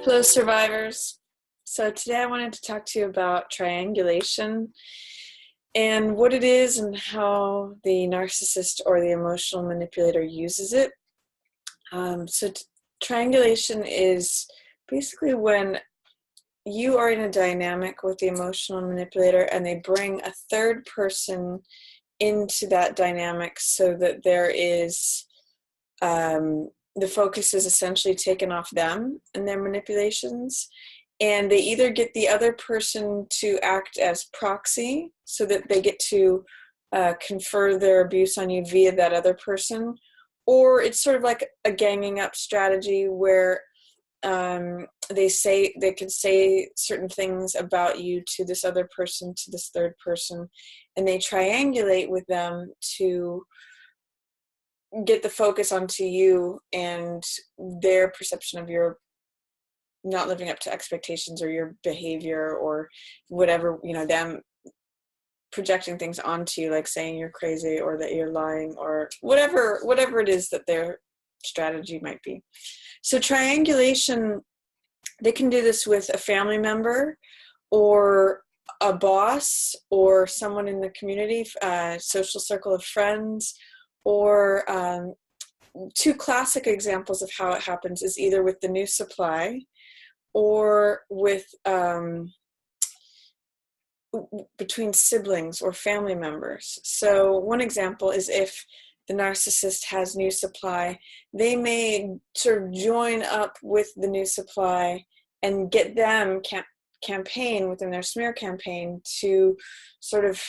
Hello, survivors. So today I wanted to talk to you about triangulation and what it is and how the narcissist or the emotional manipulator uses it. Triangulation is basically when you are in a dynamic with the emotional manipulator and they bring a third person into that dynamic so that there is the focus is essentially taken off them and their manipulations, and they either get the other person to act as proxy so that they get to confer their abuse on you via that other person, or it's sort of like a ganging up strategy where they can say certain things about you to this other person, to this third person, and they triangulate with them to get the focus onto you and their perception of your not living up to expectations or your behavior or whatever, them projecting things onto you, like saying you're crazy or that you're lying or whatever it is that their strategy might be. So triangulation, they can do this with a family member or a boss or someone in the community, social circle of friends, or two classic examples of how it happens is either with the new supply or with between siblings or family members. So one example is if the narcissist has new supply, they may sort of join up with the new supply and get them campaign within their smear campaign to sort of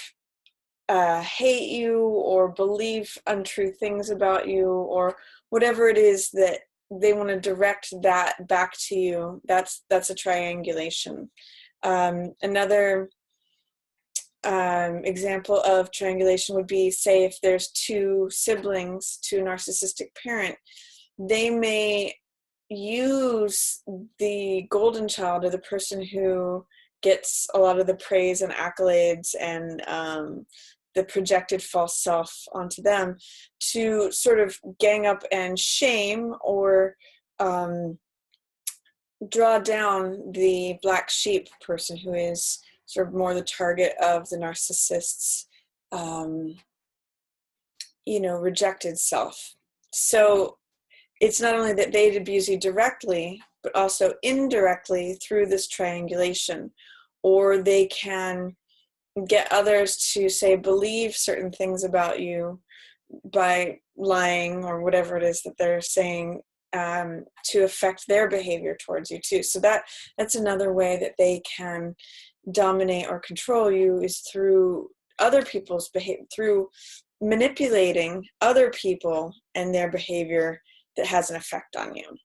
hate you or believe untrue things about you or whatever it is that they want to direct that back to you. That's a triangulation. Another example of triangulation would be, say, if there's two siblings to a narcissistic parent, they may use the golden child or the person who gets a lot of the praise and accolades and the projected false self onto them to sort of gang up and shame or draw down the black sheep person who is sort of more the target of the narcissist's rejected self. So it's not only that they'd abuse you directly, but also indirectly through this triangulation, or they can get others to, say, believe certain things about you by lying or whatever it is that they're saying to affect their behavior towards you too. So that's another way that they can dominate or control you, is through other people's behavior, through manipulating other people and their behavior that has an effect on you.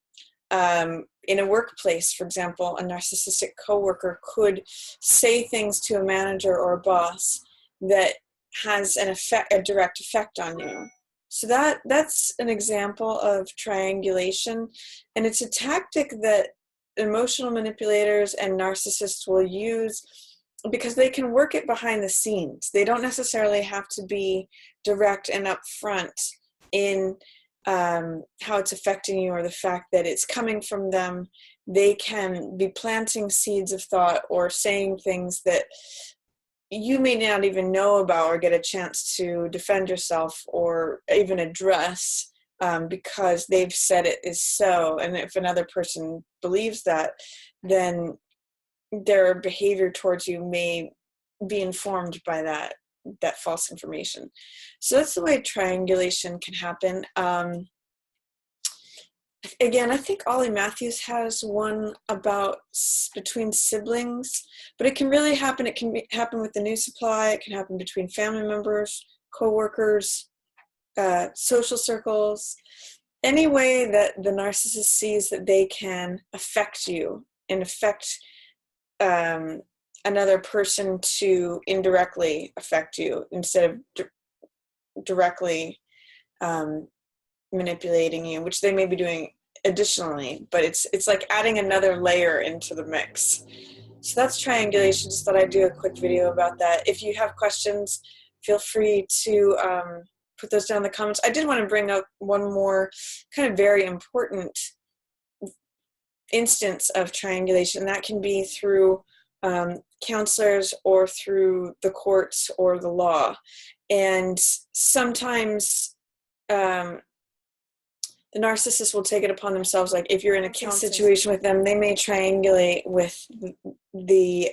In a workplace, for example, a narcissistic coworker could say things to a manager or a boss that has a direct effect on you. So that's an example of triangulation, and it's a tactic that emotional manipulators and narcissists will use because they can work it behind the scenes. They don't necessarily have to be direct and upfront in how it's affecting you or the fact that it's coming from them. They can be planting seeds of thought or saying things that you may not even know about or get a chance to defend yourself or even address because they've said it is so. And if another person believes that, then their behavior towards you may be informed by that false information. So that's the way triangulation can happen. Again, I think Ollie Matthews has one about between siblings, but it can really happen. It can happen with the new supply. It can happen between family members, co-workers, social circles, any way that the narcissist sees that they can affect you and affect another person to indirectly affect you instead of directly manipulating you, which they may be doing additionally, but it's like adding another layer into the mix. So that's triangulation. Just thought I'd do a quick video about that. If you have questions, feel free to put those down in the comments. I did want to bring up one more kind of very important instance of triangulation. That can be through counselors or through the courts or the law. And sometimes the narcissist will take it upon themselves, like if you're in a situation with them, they may triangulate with the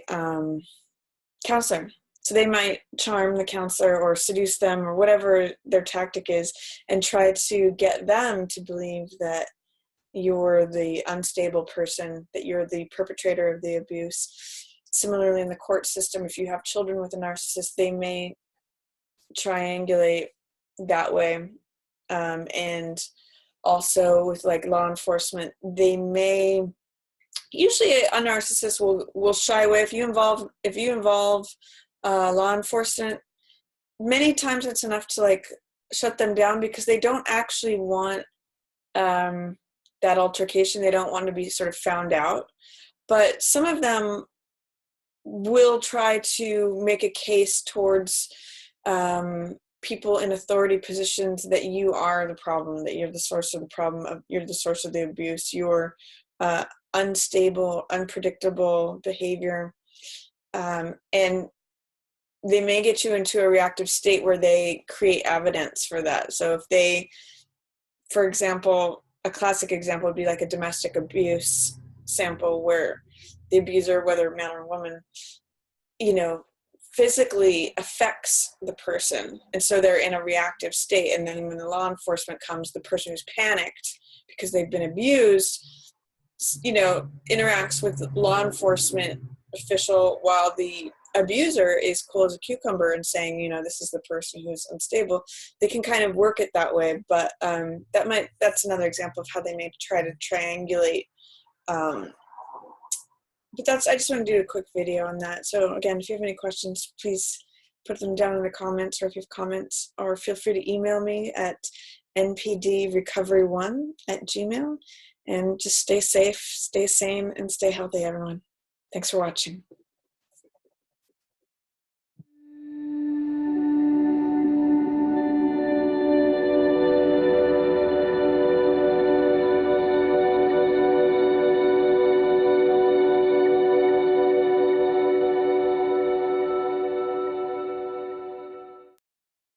counselor. So they might charm the counselor or seduce them or whatever their tactic is, and try to get them to believe that you're the unstable person, that you're the perpetrator of the abuse. Similarly, in the court system, if you have children with a narcissist, they may triangulate that way. And also with like law enforcement, they may, usually a narcissist will shy away. If you involve law enforcement, many times it's enough to like shut them down, because they don't actually want that altercation. They don't want to be sort of found out. But some of them will try to make a case towards people in authority positions that you are the problem, that you're the source of the problem, you're the source of the abuse, your unstable, unpredictable behavior. And they may get you into a reactive state where they create evidence for that. So if they, for example, a classic example would be like a domestic abuse sample where the abuser, whether man or woman, physically affects the person. And so they're in a reactive state. And then when the law enforcement comes, the person who's panicked because they've been abused, interacts with the law enforcement official while the abuser is cool as a cucumber and saying, this is the person who's unstable. They can kind of work it that way. But that's another example of how they may try to triangulate. But I just want to do a quick video on that. So again, if you have any questions, please put them down in the comments, or if you have comments, or feel free to email me at npdrecovery1@gmail.com. And just stay safe, stay sane, and stay healthy, everyone. Thanks for watching.